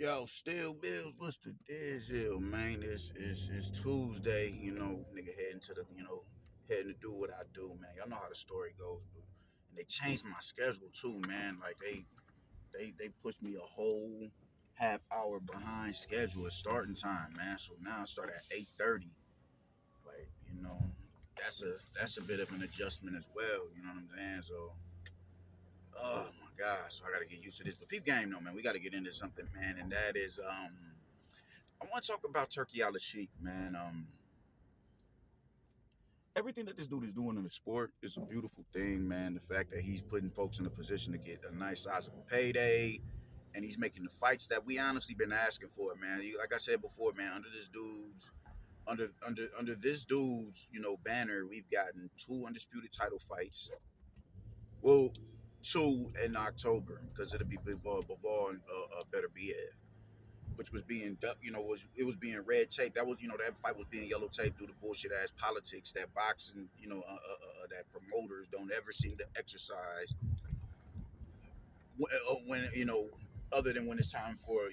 Yo, still Bills, what's the deal, man? It's Tuesday, nigga heading to heading to do what I do, man. Y'all know how the story goes, but and they changed my schedule too, man. Like they pushed me a whole half hour behind schedule at starting time, man. So now I start at 8:30. Like, that's a bit of an adjustment as well, you know what I'm saying? So oh my God, so I gotta get used to this. But peep game though, man, we gotta get into something, man, and that is I want to talk about Turkey Al Sheikh, man. Everything that this dude is doing in the sport is a beautiful thing, man. The fact that he's putting folks in a position to get a nice sizable payday, and he's making the fights that we honestly been asking for, man. Like I said before, man, under this dude's banner, we've gotten two undisputed title fights. Well, two in October because it'll be Bivol and Better BF, which was being was being red tape. That was that fight was being yellow tape due to bullshit ass politics that boxing that promoters don't ever seem to exercise when other than when it's time for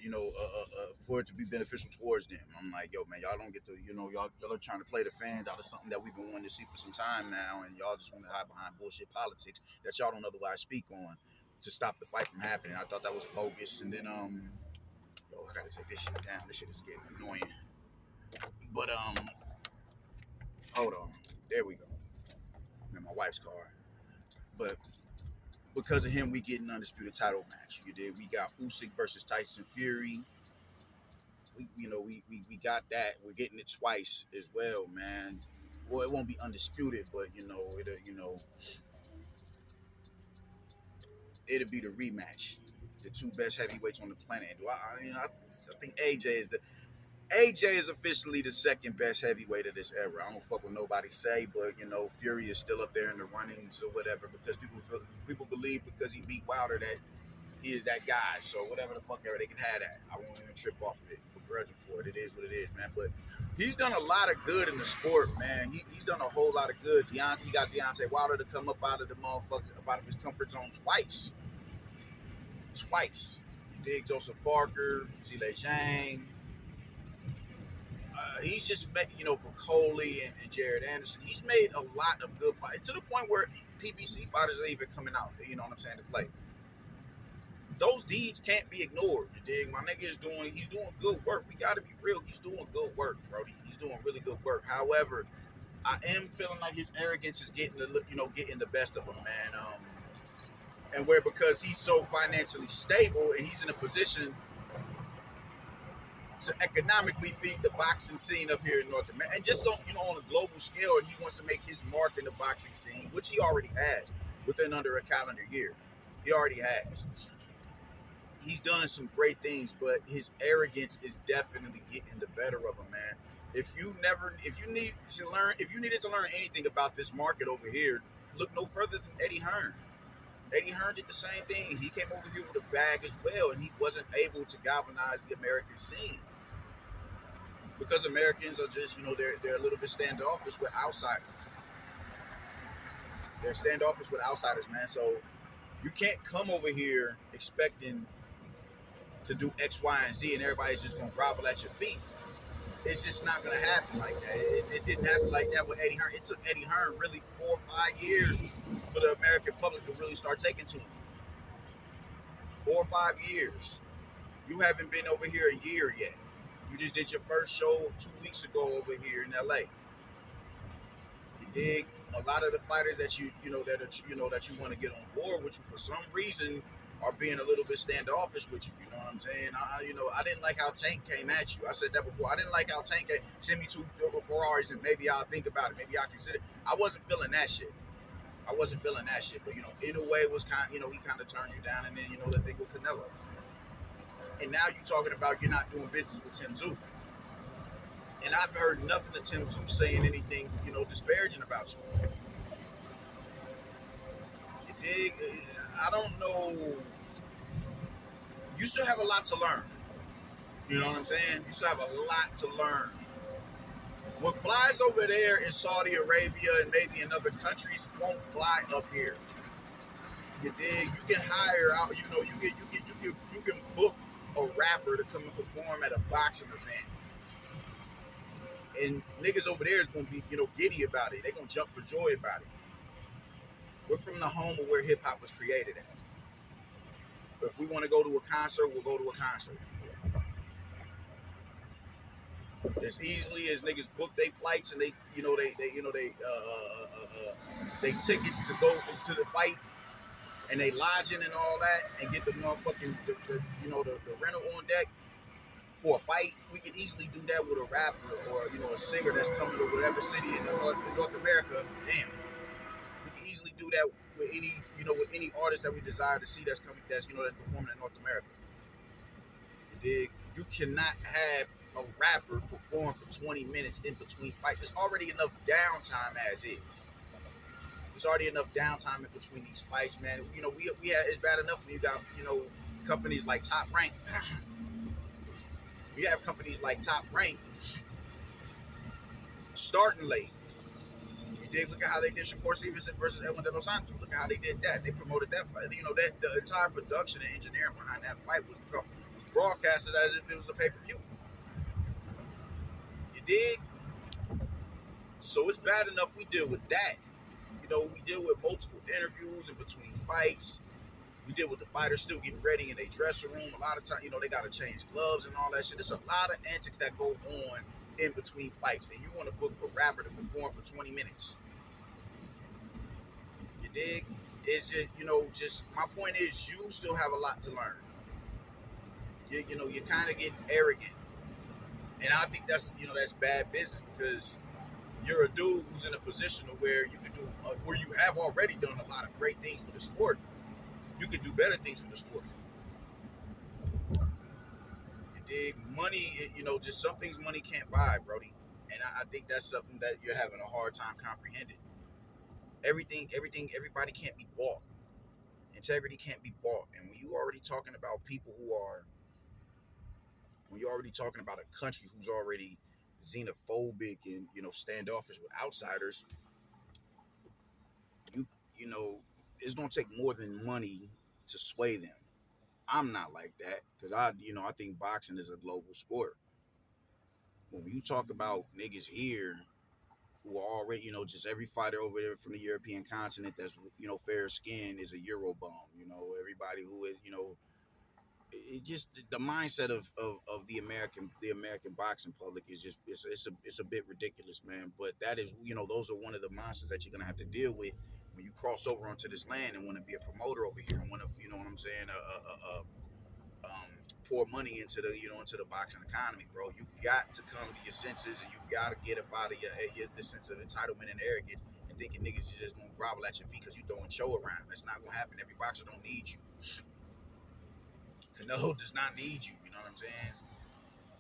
for it to be beneficial towards them. I'm like, yo, man, y'all don't get to y'all are trying to play the fans out of something that we've been wanting to see for some time now, and y'all just want to hide behind bullshit politics that y'all don't otherwise speak on to stop the fight from happening. I thought that was bogus, and then yo, I gotta take this shit down. This shit is getting annoying. But hold on. There we go. In my wife's car. But because of him, we get an undisputed title match. You did. We got Usyk versus Tyson Fury. We got that. We're getting it twice as well, man. Well, it won't be undisputed, but it'll be the rematch. The two best heavyweights on the planet. I think AJ is officially the second best heavyweight of this era. I don't fuck what nobody say, but Fury is still up there in the runnings or whatever because people believe because he beat Wilder that he is that guy. So whatever the fuck ever, they can have that. I won't even trip off of it, begrudge him for it. It is what it is, man. But he's done a lot of good in the sport, man. He's done a whole lot of good. He got Deontay Wilder to come up out of the out of his comfort zone twice. Twice. You dig Joseph Parker, Zile Zhang. He's just met, Bacoli and Jared Anderson. He's made a lot of good fights to the point where PBC fighters are even coming out. You know what I'm saying to play. Those deeds can't be ignored. You dig? My nigga he's doing good work. We got to be real. He's doing good work, Brody. He's doing really good work. However, I am feeling like his arrogance is getting the best of him, man. And where because he's so financially stable and he's in a position to economically feed the boxing scene up here in North America, and just on a global scale. And he wants to make his mark in the boxing scene, which he already has within under a calendar year. He already has. He's done some great things, but his arrogance is definitely getting the better of him, man. If you needed to learn anything about this market over here, look no further than Eddie Hearn. Eddie Hearn did the same thing. He came over here with a bag as well, and he wasn't able to galvanize the American scene because Americans are just, they're a little bit standoffish with outsiders. They're standoffish with outsiders, man. So you can't come over here expecting to do X, Y, and Z, and everybody's just gonna grovel at your feet. It's just not gonna happen like that. It didn't happen like that with Eddie Hearn. It took Eddie Hearn really 4 or 5 years for the American public to really start taking to him. 4 or 5 years. You haven't been over here a year yet. You just did your first show 2 weeks ago over here in LA. You dig? A lot of the fighters that you want to get on board with you for some reason are being a little bit standoffish with you. You know what I'm saying? I didn't like how Tank came at you. I said that before. I didn't like how Tank came. Send me 2 Ferraris and maybe I'll think about it. Maybe I'll consider it. I wasn't feeling that shit. But Inoue was he kind of turned you down, and then the thing with Canelo. And now you're talking about you're not doing business with Tim Tszyu. And I've heard nothing of Tim Tszyu saying anything, disparaging about you. You dig? I don't know. You still have a lot to learn. You know what I'm saying? You still have a lot to learn. What flies over there in Saudi Arabia and maybe in other countries won't fly up here. You dig? You can hire out. You can book a rapper to come and perform at a boxing event, and niggas over there is gonna be, giddy about it. They gonna jump for joy about it. We're from the home of where hip hop was created at. If we want to go to a concert, we'll go to a concert. As easily as niggas book their flights and they tickets to go to the fight and they lodging and all that and get the motherfucking the rental on deck for a fight. We could easily do that with a rapper or a singer that's coming to whatever city in North America. Damn, we can easily do that with any artist that we desire to see that's coming that's performing in North America. You dig? You cannot have a rapper perform for 20 minutes in between fights. There's already enough downtime as is. There's already enough downtime in between these fights, man. We have, it's bad enough when you got companies like Top Rank. You have companies like Top Rank starting late. You dig? Look at how they did Shakur Stevenson versus Edwin De Los Santos. Look at how they did that. They promoted that fight. That the entire production and engineering behind that fight was broadcasted as if it was a pay-per-view. You dig? So it's bad enough we deal with that. We deal with multiple interviews in between fights. We deal with the fighters still getting ready in their dressing room. A lot of times, they got to change gloves and all that shit. There's a lot of antics that go on in between fights. And you want to book a rapper to perform for 20 minutes. You dig? It's just my point is you still have a lot to learn. You're kind of getting arrogant. And I think that's bad business because you're a dude who's in a position of where you can do, where you have already done a lot of great things for the sport. You can do better things for the sport. You dig? Money, just some things money can't buy, Brody. And I think that's something that you're having a hard time comprehending. Everybody can't be bought. Integrity can't be bought. And when you're already talking about when you're already talking about a country who's already xenophobic and standoffish with outsiders, you you know it's gonna take more than money to sway them. I'm not like that because I think boxing is a global sport. When you talk about niggas here who are already, just every fighter over there from the European continent that's fair skin is a Euro bum. Everybody who is it just the mindset of the American boxing public is just it's a bit ridiculous, man. But that is those are one of the monsters that you're gonna have to deal with when you cross over onto this land and want to be a promoter over here and want to what I'm saying pour money into the boxing economy, bro. You got to come to your senses and you got to get up out of the sense of entitlement and arrogance and thinking niggas is just gonna grovel at your feet because you throwing show around. That's not gonna happen. Every boxer don't need you. Canelo does not need you. You know what I'm saying?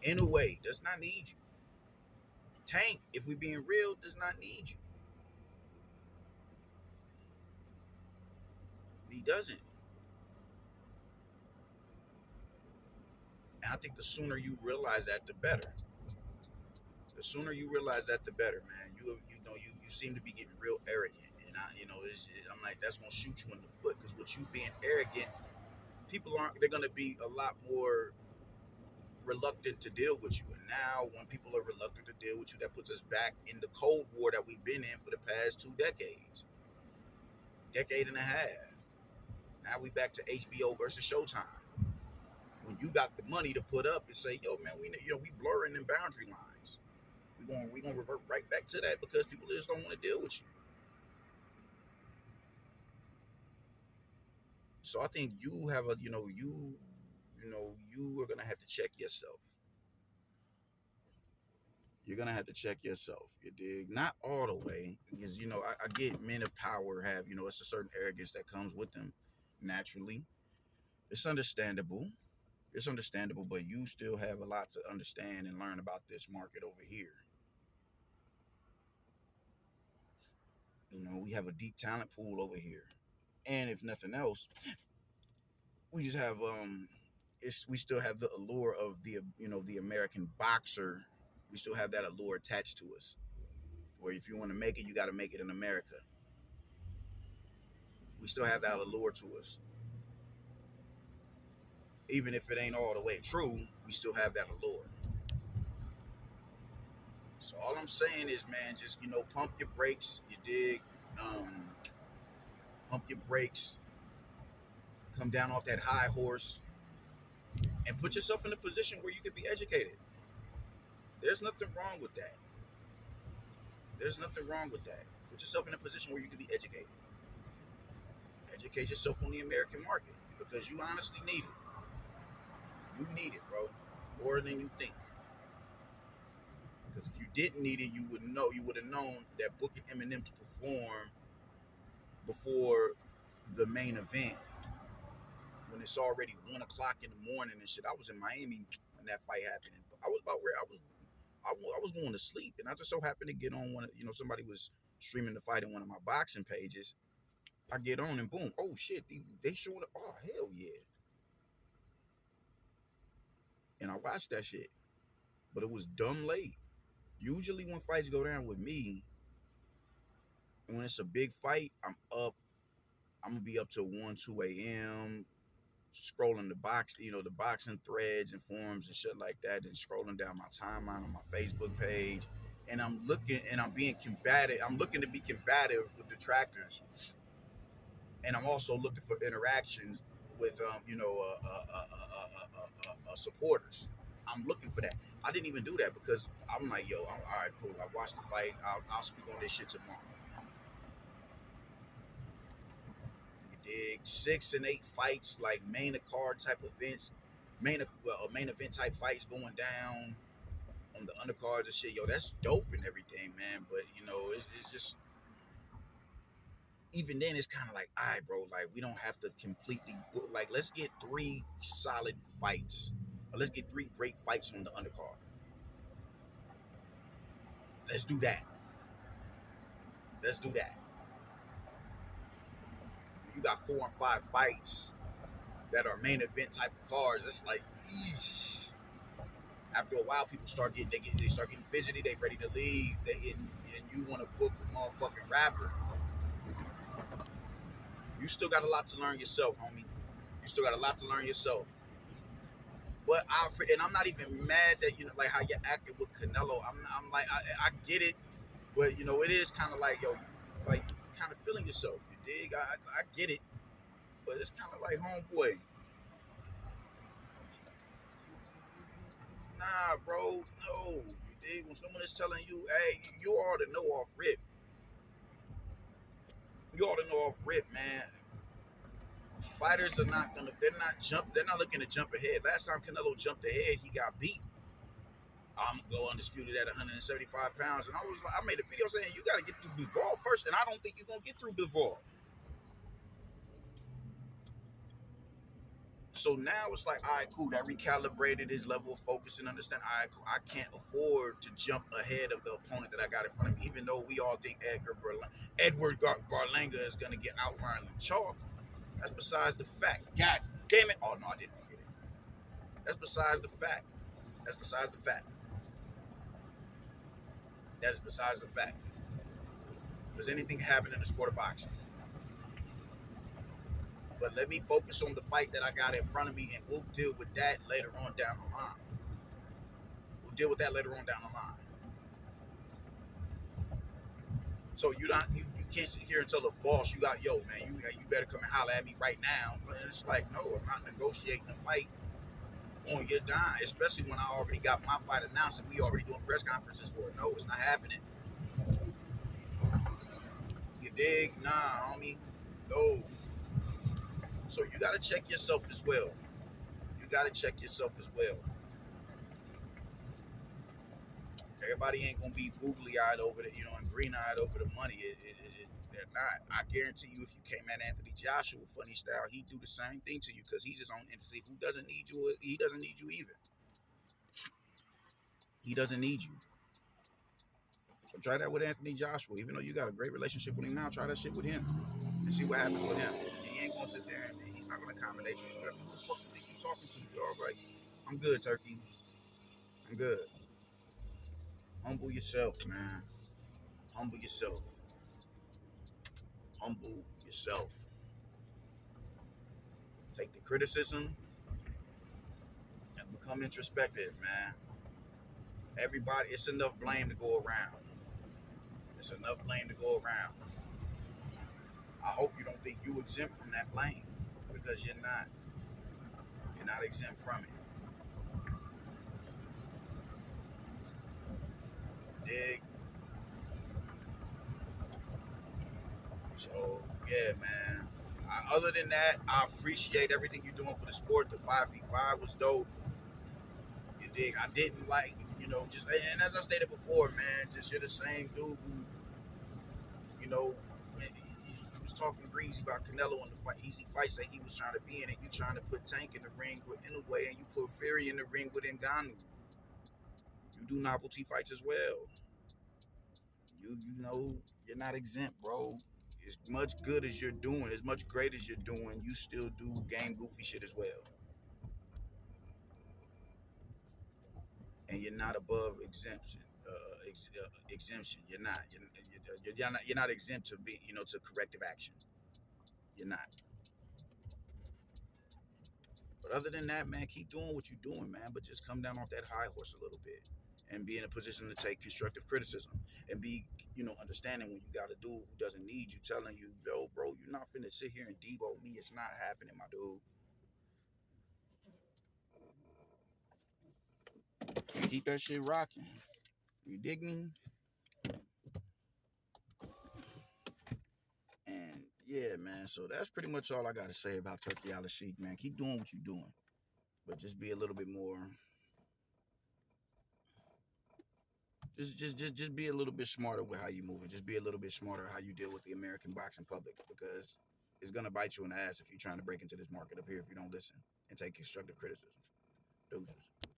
In a way, does not need you. Tank, if we being real, does not need you. He doesn't. And I think the sooner you realize that, the better. The sooner you realize that, the better, man. You seem to be getting real arrogant, and I'm like that's gonna shoot you in the foot because with you being arrogant, people aren't. They're gonna be a lot more reluctant to deal with you. And now, when people are reluctant to deal with you, that puts us back in the Cold War that we've been in for the past 2 decades, decade and a half. Now we back to HBO versus Showtime. When you got the money to put up and say, "Yo, man, we blurring them boundary lines. We gonna revert right back to that because people just don't want to deal with you." So I think you have you are gonna have to check yourself. You're gonna have to check yourself. You dig? Not all the way, because I get men of power have it's a certain arrogance that comes with them naturally. It's understandable. It's understandable, but you still have a lot to understand and learn about this market over here. We have a deep talent pool over here, and if nothing else, we just have we still have the allure of the American boxer. We still have that allure attached to us. Where if you want to make it, you got to make it in America. We still have that allure to us. Even if it ain't all the way true, we still have that allure. So all I'm saying is, man, just pump your brakes. You dig? Um, Pump your brakes. Come down off that high horse and put yourself in a position where you can be educated. There's nothing wrong with that. There's nothing wrong with that. Put yourself in a position where you can be educated. Educate yourself on the American market because you honestly need it. You need it, bro, more than you think. Because if you didn't need it, you would know. You would have known that booking Eminem to perform before the main event, when it's already 1 o'clock in the morning and shit. I was in Miami when that fight happened. I was about where I was going to sleep, and I just so happened to get on one. Somebody was streaming the fight in one of my boxing pages. I get on and boom, oh shit, they showing up. Oh hell yeah! And I watched that shit, but it was dumb late. Usually when fights go down with me, when it's a big fight, I'm up. I'm gonna be up till 1, 2 a.m. scrolling the the boxing threads and forums and shit like that, and scrolling down my timeline on my Facebook page. And I'm looking and I'm being combative. I'm looking to be combative with detractors, and I'm also looking for interactions with supporters. I'm looking for that. I didn't even do that because I'm like, yo, all right, cool. I watched the fight. I'll speak on this shit tomorrow. You dig? 6 and 8 fights, like main card type events, main event type fights going down on the undercards and shit. Yo, that's dope and everything, man. But it's just, even then, it's kind of like, all right, bro, like we don't have to completely like, let's get 3 solid fights. Or let's get 3 great fights on the undercard. Let's do that. Let's do that. You got 4 and 5 fights that are main event type of cards. It's like, eesh. After a while, people they start getting fidgety. They ready to leave. And you want to book a motherfucking rapper. You still got a lot to learn yourself, homie. You still got a lot to learn yourself. But I'm not even mad that like how you acted with Canelo. I'm like I get it, but it is kind of like, yo, like you kind of feeling yourself. You dig? I get it, but it's kind of like, homeboy. Nah, bro, no. You dig? When someone is telling you, hey, you ought to know off rip. You ought to know off rip, man. Fighters are not gonna. They're not jump. They're not looking to jump ahead. Last time Canelo jumped ahead, he got beat. I'm gonna go undisputed at 175 pounds, and I made a video saying you got to get through Bivol first, and I don't think you're gonna get through Bivol. So now it's like, all right, cool. That recalibrated his level of focus and understand. All right, cool. I can't afford to jump ahead of the opponent that I got in front of me, even though we all think Edward Berlanga is gonna get outlined in chalk. That's besides the fact. God damn it! Oh no, I didn't forget it. That's besides the fact. That's besides the fact. That is besides the fact. Does anything happen in the sport of boxing? But let me focus on the fight that I got in front of me, and we'll deal with that later on down the line. We'll deal with that later on down the line. So you can't sit here and tell the boss you got, yo, man, you better come and holler at me right now. But it's like, no, I'm not negotiating a fight on your dime, especially when I already got my fight announced and we already doing press conferences for it. No, it's not happening. You dig? Nah, homie. No. So you gotta check yourself as well. You gotta check yourself as well. Everybody ain't gonna be googly eyed over the, and green eyed over the money. They're not. I guarantee you, if you came at Anthony Joshua funny style, he'd do the same thing to you because he's his own entity who doesn't need you. He doesn't need you either. He doesn't need you. So try that with Anthony Joshua. Even though you got a great relationship with him now, try that shit with him and see what happens with him. He ain't gonna sit there and he's not gonna accommodate you. Who the fuck you think you talking to, dog? Right? I'm good, Turkey. I'm good. Humble yourself, man. Humble yourself. Humble yourself. Take the criticism Become introspective, man. Everybody, it's enough blame to go around. It's enough blame to go around. I hope you don't think you exempt from that blame because you're not. You're not exempt from it. Dig? So yeah, man. Other than that, I appreciate everything you're doing for the sport. The 5v5 was dope. You dig? I didn't like, just and as I stated before, man, just you're the same dude who, when he was talking greasy about Canelo in the fight, easy fights that he was trying to be in, and you trying to put Tank in the ring with Inoue, and you put Fury in the ring with Ngannou. You do novelty fights as well. You're not exempt, bro. As much good as you're doing, as much great as you're doing, you still do game goofy shit as well. And you're not above exemption. Exemption. You're not. You're not. You're not exempt to be. To corrective action. You're not. But other than that, man, keep doing what you're doing, man. But just come down off that high horse a little bit, and be in a position to take constructive criticism, and be, understanding when you got a dude who doesn't need you telling you, yo, bro, you're not finna sit here and debo me. It's not happening, my dude. Keep that shit rocking. You dig me? And yeah, man. So that's pretty much all I got to say about Turkey Al Sheikh, man. Keep doing what you're doing, but just be a little bit more. Just be a little bit smarter with how you move it. Just be a little bit smarter how you deal with the American boxing public, because it's gonna bite you in the ass if you're trying to break into this market up here if you don't listen and take constructive criticism. Deuces.